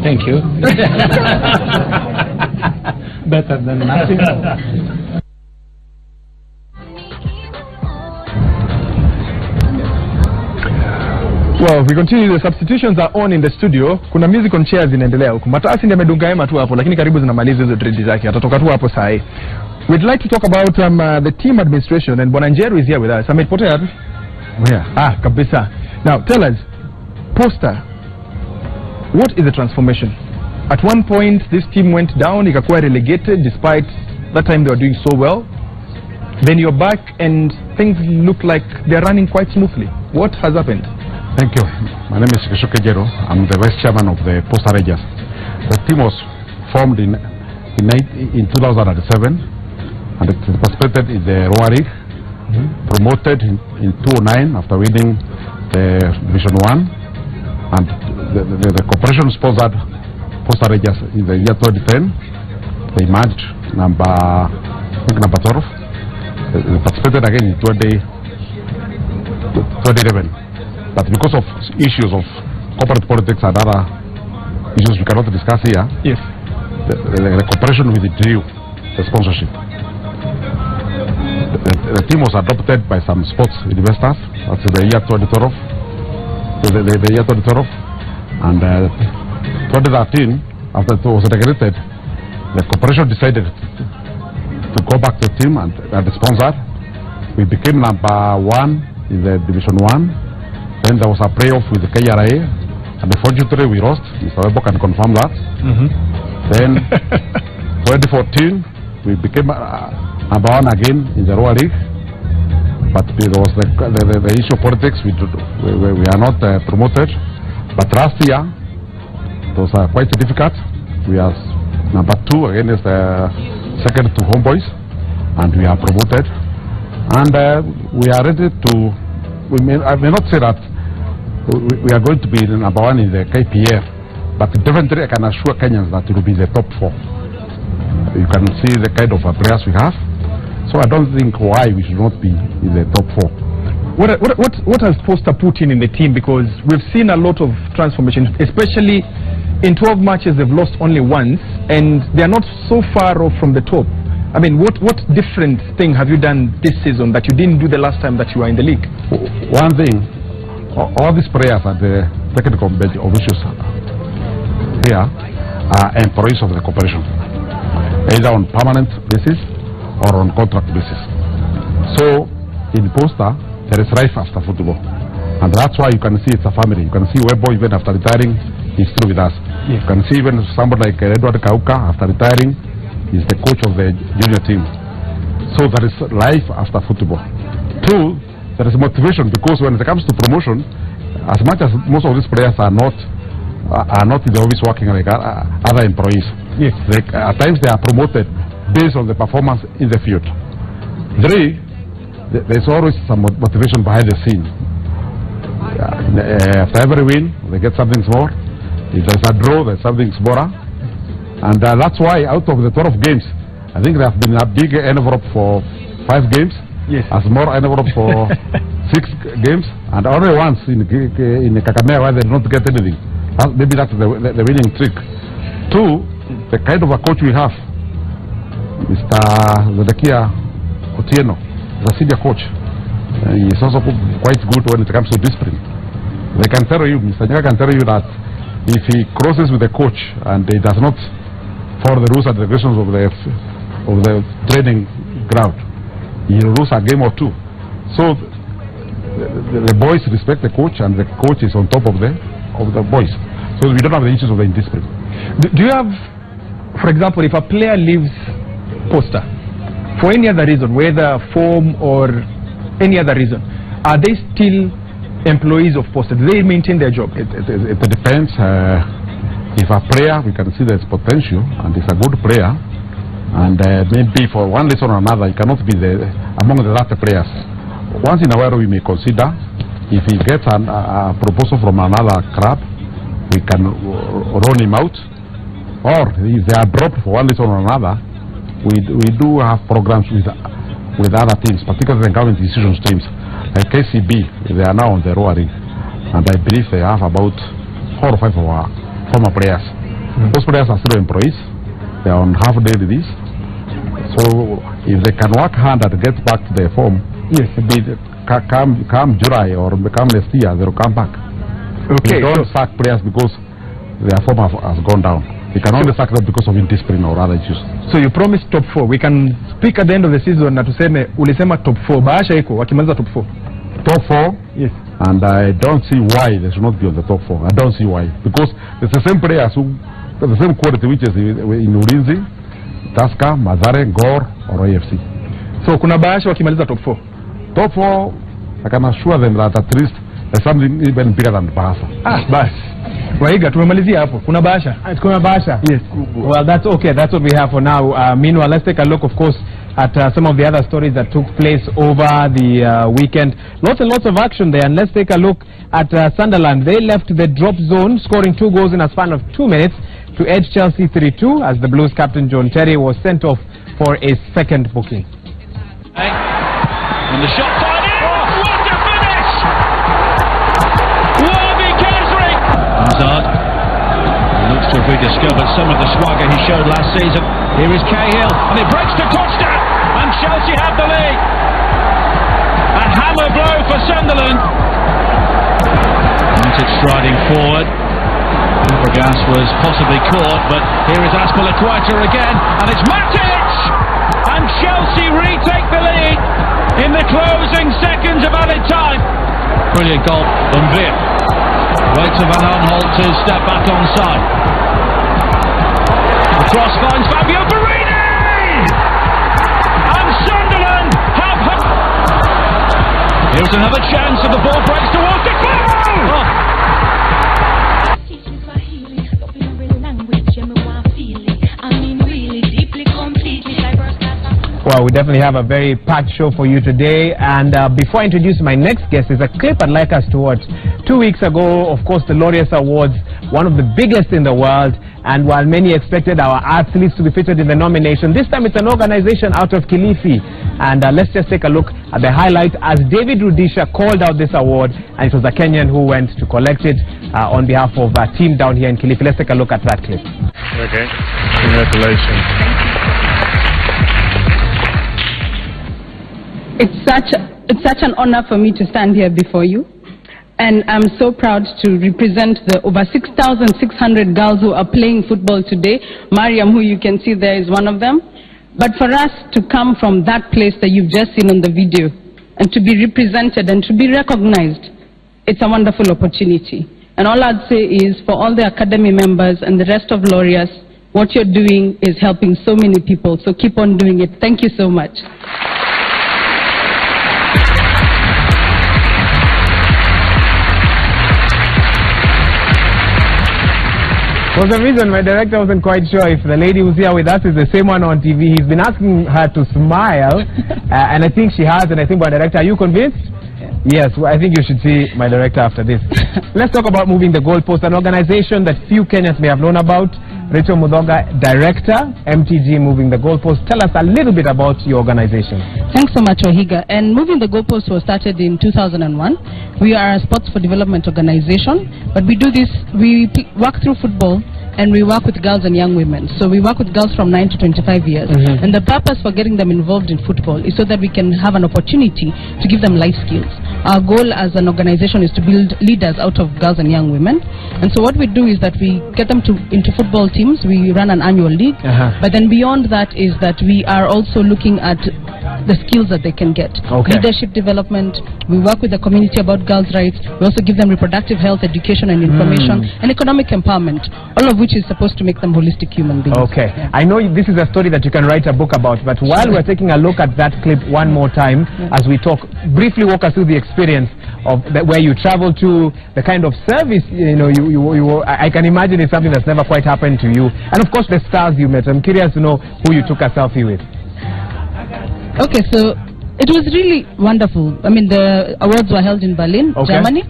Thank you. Better than nothing. Well, we continue. The substitutions are on in the studio. Kuna music on chairs inaendelea huko. Matasi ndiye amedunga hema tu hapo, lakini karibu zinamaliza hizo trade zake. Atatoka tu hapo saa hii. We'd like to talk about the team administration, and Bwana Njeru is here with us. Amepotea tu. Yeah. Kabisa. Now, tell us, Posta, what is the transformation? At one point, this team went down, ikakuwa relegated, despite that time they were doing so well. Then you're back, and things look like they're running quite smoothly. What has happened? Thank you. My name is Kishoke Jero. I'm the vice chairman of the Posta Rangers. The team was formed in 2007, and it participated in the Roa League, promoted in 2009 after winning the Division 1, and the corporation sponsored Posta Rangers in the year 2010. They managed number 12. They participated again in 2011. But because of issues of corporate politics and other issues we cannot discuss here, yes, the corporation withdrew the sponsorship. The team was adopted by some sports investors. That's the year 2012. The year 2012, and 2013, after it was regulated, the corporation decided to go back to the team and the sponsor. We became number 1 in the Division 1. Then there was a playoff with the KRA, and unfortunately we lost. Mr. Webo can confirm that. Then 2014 we became number 1 again in the Roa League, but there was the issue of politics. We are not promoted. But last year it was quite difficult. We are number 2 against the second to Homeboys, and we are promoted. And we are ready to. I may not say that we are going to be number 1 in the KPL, but definitely I can assure Kenyans that it will be the top 4. You can see the kind of players we have, so I don't think why we should not be in the top 4. What has Posta put in the team? Because we've seen a lot of transformation, especially in 12 matches they've lost only once, and they're not so far off from the top. I mean, what different thing have you done this season that you didn't do the last time that you were in the league? One thing, all these players at the technical bench officials here are employees of the corporation, either on permanent basis or on contract basis. So in Posta, there is life after football, and that's why you can see it's a family. You can see Webo, even after retiring, he's still with us. Yes. You can see even somebody like Edward Kauka, after retiring, is the coach of the junior team. So there is life after football. 2, there is motivation, because when it comes to promotion, as much as most of these players are not in the office working like other employees, yes, at times they are promoted based on the performance in the field. 3, there is always some motivation behind the scene. After every win, they get something small. If there's a draw, there's something smaller. And that's why out of the 12 games, I think there have been a big envelope for 5 games, yes, a small envelope for 6 games, and only once in Kakamega where they did not get anything. Maybe that's the winning trick. 2, the kind of a coach we have, Mr. Zedekia Otieno, is a senior coach. He is also quite good when it comes to discipline. They can tell you, Mr. Nyaka can tell you that if he crosses with the coach and he does not follow the rules and regulations of the training ground, he will lose a game or 2. So the boys respect the coach, and the coach is on top of the boys. So we don't have the issues of the indiscipline. Do you have, for example, if a player leaves Posta for any other reason, whether form or any other reason, are they still employees of Posta? Do they maintain their job? It depends. If a player, we can see there's potential and he's a good player, and maybe for one reason or another, he cannot be among the latter players. Once in a while, we may consider if he gets a proposal from another club, we can run him out. Or if they are dropped for one reason or another, we do have programs with other teams, particularly the government decisions teams, like KCB. They are now on the Roa League, and I believe they have about 4 or 5 of our former players. Those players are still employees, They are on half day release. So if they can work hard and get back to their form, yes, come July or come next year, they will come back. Okay. You don't sack players because their form has gone down. You can only sack them because of indiscipline or other issues. So you promised top 4. We can speak at the end of the season na tuseme ulisema top 4. Bahasha iko wakimaliza top 4. Top 4? Yes. And I don't see why they should not be on the top 4. I don't see why. Because it's the same players who the same quality which is in Ulinzi, Tusker, Mathare, Gor or AFC. So kuna bahasha wakimaliza top 4. Top 4, I can assure them that at least there's something even bigger than bahasha. Basi. Waiga tumemalizia hapo. Kuna bahasha? Kuna bahasha. Yes. Well, that's okay. That's what we have for now. Meanwhile, let's take a look, of course, at some of the other stories that took place over the weekend. Lots and lots of action there. And let's take a look at Sunderland. They left the drop zone, scoring 2 goals in a span of 2 minutes to edge Chelsea 3-2 as the Blues captain John Terry was sent off for a second booking. And the shot fired in. What a finish! Worthy Kesrick! Hazard looks to have rediscovered some of the swagger he showed last season. Here is Cahill, and it breaks to Costa, and Chelsea have the lead. A hammer blow for Sunderland. United striding forward. Fabregas was possibly caught, but here is Azpilicueta again, and it's Matic! And Chelsea retake the lead in the closing seconds of added time. Brilliant goal from Veer. Waits for Van Aanholt to step back onside. The cross finds Fabio Borini! And Sunderland have... Here's another chance, and the ball breaks towards the goal! Well, we definitely have a very packed show for you today. And before I introduce my next guest, there's a clip I'd like us to watch. 2 weeks ago, of course, the Laureus Awards, one of the biggest in the world. And while many expected our athletes to be featured in the nomination, this time it's an organization out of Kilifi. And let's just take a look at the highlight as David Rudisha called out this award. And it was a Kenyan who went to collect it on behalf of a team down here in Kilifi. Let's take a look at that clip. Okay, congratulations. It's such an honor for me to stand here before you, and I'm so proud to represent the over 6,600 girls who are playing football today. Mariam, who you can see there, is one of them. But for us to come from that place that you've just seen on the video and to be represented and to be recognized, it's a wonderful opportunity. And all I'd say is for all the academy members and the rest of Laureus, what you're doing is helping so many people. So keep on doing it. Thank you so much. For some reason, my director wasn't quite sure if the lady who's here with us is the same one on TV. He's been asking her to smile, and I think she has, and I think, my director, are you convinced? Yes, well, I think you should see my director after this. Let's talk about Moving the Goalpost, an organization that few Kenyans may have known about. Rachel Mudhoga, Director, MTG Moving the Goalpost. Tell us a little bit about your organization. Thanks so much, Ohiga. And Moving the Goalpost was started in 2001. We are a sports for development organization, but we do this, we work through football, and we work with girls and young women. So we work with girls from 9 to 25 years. And the purpose for getting them involved in football is so that we can have an opportunity to give them life skills. Our goal as an organization is to build leaders out of girls and young women. And so what we do is that we get them into football teams. We run an annual league. But then beyond that is that we are also looking at the skills that they can get. Leadership development. We work with the community about girls' rights. We also give them reproductive health, education and information, and economic empowerment, all of which is supposed to make them holistic human beings. Okay. I know this is a story that you can write a book about, but while we're taking a look at that clip one more time, as we talk, briefly walk us through the experience of where you travel to, the kind of service, I can imagine it's something that's never quite happened to you. And of course the stars you met. I'm curious to know who you took a selfie with. Okay, so It was really wonderful. I mean, the awards were held in Berlin, Germany,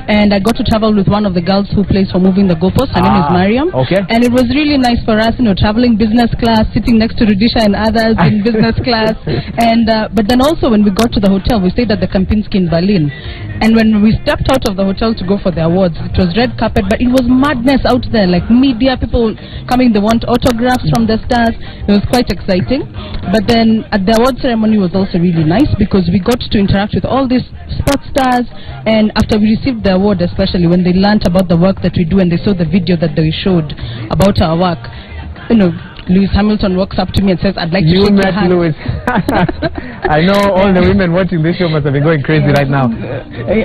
and I got to travel with one of the girls who plays for Moving the Goalpost. Her name is Mariam. And it was really nice for us, traveling business class, sitting next to Rudisha and others in business class. And but then also when we got to the hotel, we stayed at the Kempinski in Berlin. And when we stepped out of the hotel to go for the awards, it was red carpet, but it was madness out there, like media, people coming, they want autographs from the stars. It was quite exciting. But then at the award ceremony was also really nice because we got to interact with all these sports stars, and after we received the award, especially when they learnt about the work that we do and they saw the video that they showed about our work, Lewis Hamilton walks up to me and says, I'd like to shake your hand. Lewis. I know all the women watching this show must have been going crazy right now.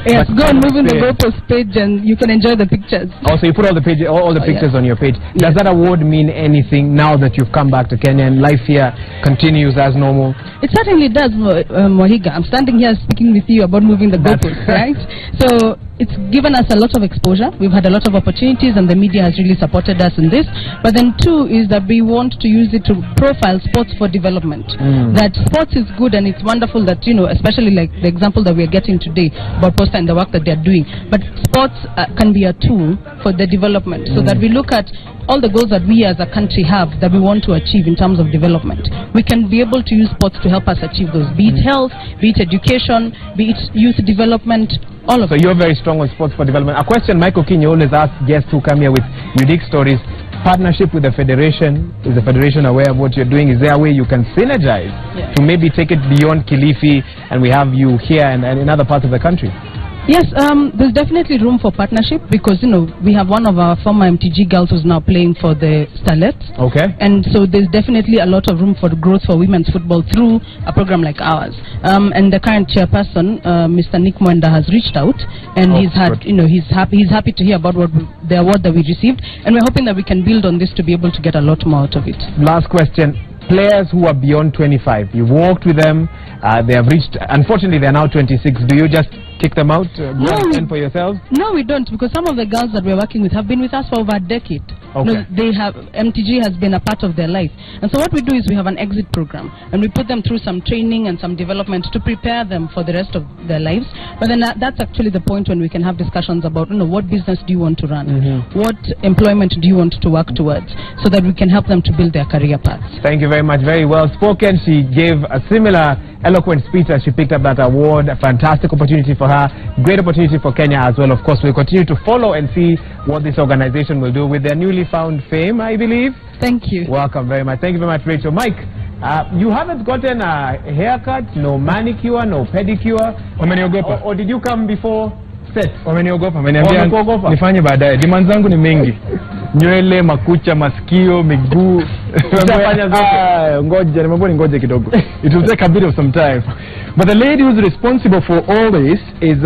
Yes, go and move in the Goalpost page and you can enjoy the pictures. Also, you put all the pictures on your page. Does that award mean anything now that you've come back to Kenya and life here continues as normal? It certainly does, Mohiga. I'm standing here speaking with you about moving the Goalpost, right? So it's given us a lot of exposure. We've had a lot of opportunities and the media has really supported us in this. But then two is that we want to use it to profile sports for development. That sports is good and it's wonderful that, especially like the example that we're getting today about Posta and the work that they're doing. But sports can be a tool for the development so that we look at all the goals that we as a country have that we want to achieve in terms of development. We can be able to use sports to help us achieve those, be it health, be it education, be it youth development, all of it. So you're very strong on sports for development. A question Michael Kinyo always asks guests who come here with unique stories. Partnership with the federation, is the federation aware of what you're doing? Is there a way you can synergize to maybe take it beyond Kilifi and we have you here and in other parts of the country? Yes, there's definitely room for partnership because, we have one of our former MTG girls who's now playing for the Starlets. And so there's definitely a lot of room for growth for women's football through a program like ours. And the current chairperson, Mr. Nick Mwenda, has reached out and he's happy to hear about the award that we received. And we're hoping that we can build on this to be able to get a lot more out of it. Last question. Players who are beyond 25, you've worked with them, they have reached, unfortunately they're now 26. Do you just kick them out, go and fend for yourselves? No, we don't, because some of the girls that we're working with have been with us for over a decade. MTG has been a part of their life. And so what we do is we have an exit program, and we put them through some training and some development to prepare them for the rest of their lives. But then that's actually the point when we can have discussions about, what business do you want to run? What employment do you want to work towards? So that we can help them to build their career paths. Thank you very much. Very well spoken. She gave a similar eloquent speech as she picked up that award. A fantastic opportunity for her. Great opportunity for Kenya as well. Of course, we'll continue to follow and see what this organization will do with their newly found fame, I believe. Thank you. Welcome very much. Thank you very much, Rachel. Mike, you haven't gotten a haircut, no manicure, no pedicure. Or did you come before set? Wameniogopa, wameniambia nifanye baadaye. Demand zangu ni mengi. Nywele, makucha, masikio, miguu. Ngoja kidogo. It will take a bit of some time. But the lady who's responsible for all this is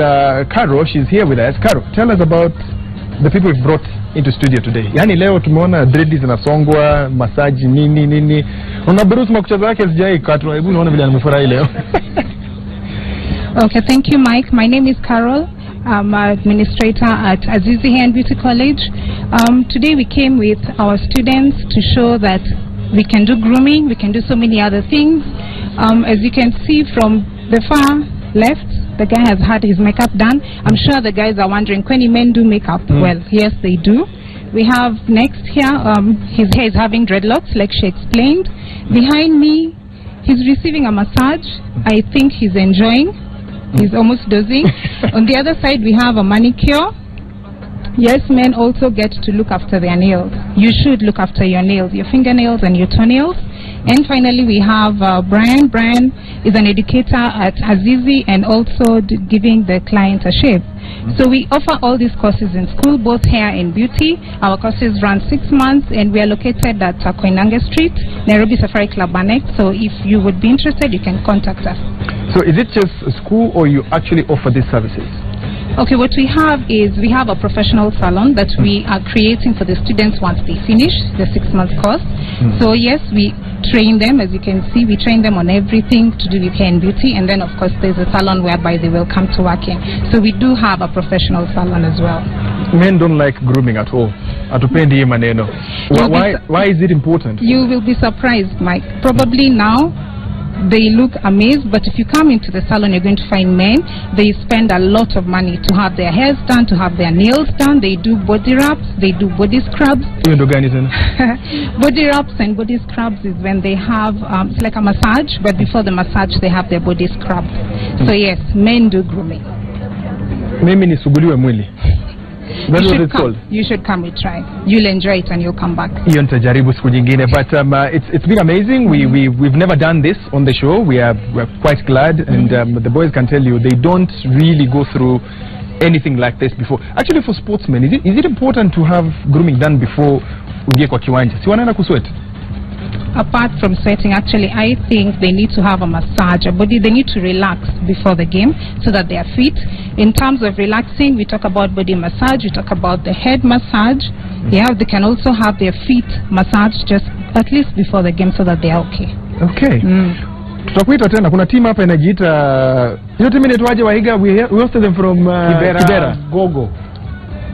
Carol. She's here with us. Carol, tell us about the people we've brought into studio today. Yani leo tumeona dreads zinasongwa, massage nini. Una Bruce makucha zake sijai katwa. Hebu unaona vile amefurahi leo. Okay, thank you, Mike. My name is Carol. I'm an administrator at Azizi Hair and Beauty College. Today we came with our students to show that we can do grooming, we can do so many other things. As you can see from the far left, the guy has had his makeup done. I'm sure the guys are wondering, can men do makeup? Well, yes, they do. We have next here, his hair is having dreadlocks, like she explained. Behind me, he's receiving a massage. I think he's enjoying. He's almost dozing. On the other side, we have a manicure. Yes, men also get to look after their nails. You should look after your nails, your fingernails and your toenails. And finally, we have Brian. Brian is an educator at Azizi and also giving the client a shave. So we offer all these courses in school, both hair and beauty. Our courses run 6 months and we are located at Koinange Street, Nairobi Safari Club Annex. So if you would be interested, you can contact us. So is it just a school or you actually offer these services? Okay, what we have is we have a professional salon that we are creating for the students once they finish the 6-month course. So yes, we train them. As you can see, we train them on everything to do with hair and beauty, and then of course there's a salon whereby they will come to work in. So we do have a professional salon as well. Men don't like grooming at all. Atupendi maneno. Why is it important? You will be surprised, Mike. Probably now they look amazed, but if you come into the salon, you're going to find men. They spend a lot of money to have their hairs done, to have their nails done. They do body wraps, they do body scrubs. Body wraps and body scrubs is when they have, it's like a massage, but before the massage, they have their body scrubbed. So yes, men do grooming. Mimi nisuguliwe mwili. That's what it's called. You should come, we try. You'll enjoy it and you'll come back. Hiyo nitajaribu siku nyingine, but it's been amazing. We've never done this on the show. We're quite glad, and the boys can tell you they don't really go through anything like this before. Actually, for sportsmen, is it important to have grooming done before uingie kwa kiwanja? Si wanaenda kusweat? Apart from sweating, actually, I think they need to have a massage. They need to relax before the game so that they are fit. In terms of relaxing, we talk about body massage, we talk about the head massage. They can also have their feet massaged just at least before the game so that they are okay. Okay. Tutakuita tena. Kuna team hapa inajiita, hiyo team inaitwaje Wahiga? We hosted them from Kibera. Gogo.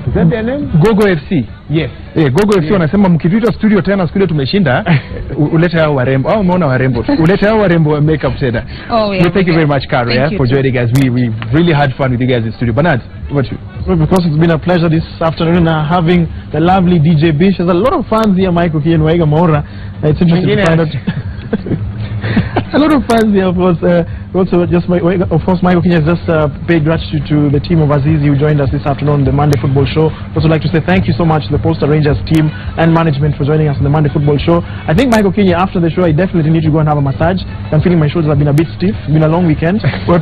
Is that their name? Gogo FC. Yes. Gogo FC wanasema mkituita studio tena studio tumeshinda ulete hao warembo. Au umeona warembo. Ulete hao warembo makeup tena. Thank you very much, Caro, for joining us. We really had fun with you guys in studio. Bernard, what you? Well, because it's been a pleasure this afternoon having the lovely DJ Bish. There's a lot of fans here, Michael Key and Wahiga Maura. It's interesting to find out. A lot of fans here, of course. Also, of course, Michael Kenya has just paid gratitude to the team of Azizi who joined us this afternoon on the Monday Football Show. Also, like to say thank you so much to the Posta Rangers team and management for joining us on the Monday Football Show. I think Michael Kenya, after the show, I definitely need to go and have a massage. I'm feeling my shoulders have been a bit stiff. It's been a long weekend. I think I'll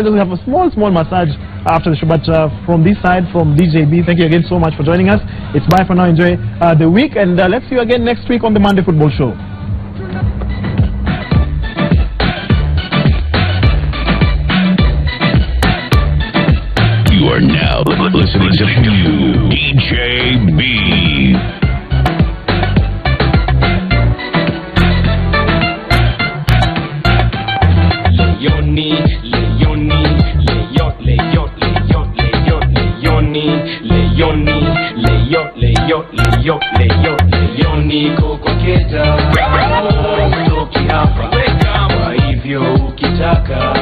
just have a small massage after the show. But from this side, from DJB, thank you again so much for joining us. It's bye for now. Enjoy the week, and let's see you again next week on the Monday Football Show. You are now listening to DJ B. Leoni kokoketa toki hapa kwa hivyo ukitaka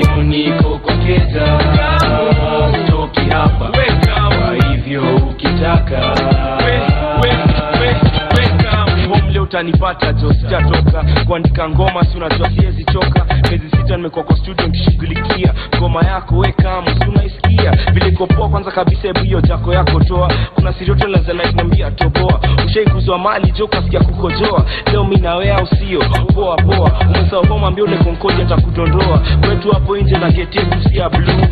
Leoni kokoketa toki hapa kwa hivyo ukitaka Leo utanipata jo sitatoka kuandika ngoma si unajua siwezi choka miezi 6 nimekuwa kwa studio nikishughulikia ngoma yako weka mtu unaisikia vile kopoa kwanza kabisa hebu hiyo jako yako toa kuna siri yote lazima niambia toboa ushaikuzwa mali jo kasikia kukojoa leo mimi na wewe au sio poa poa umesahau mwambie ule konkoja atakudondoa wetu hapo nje na geti yetu si ya blue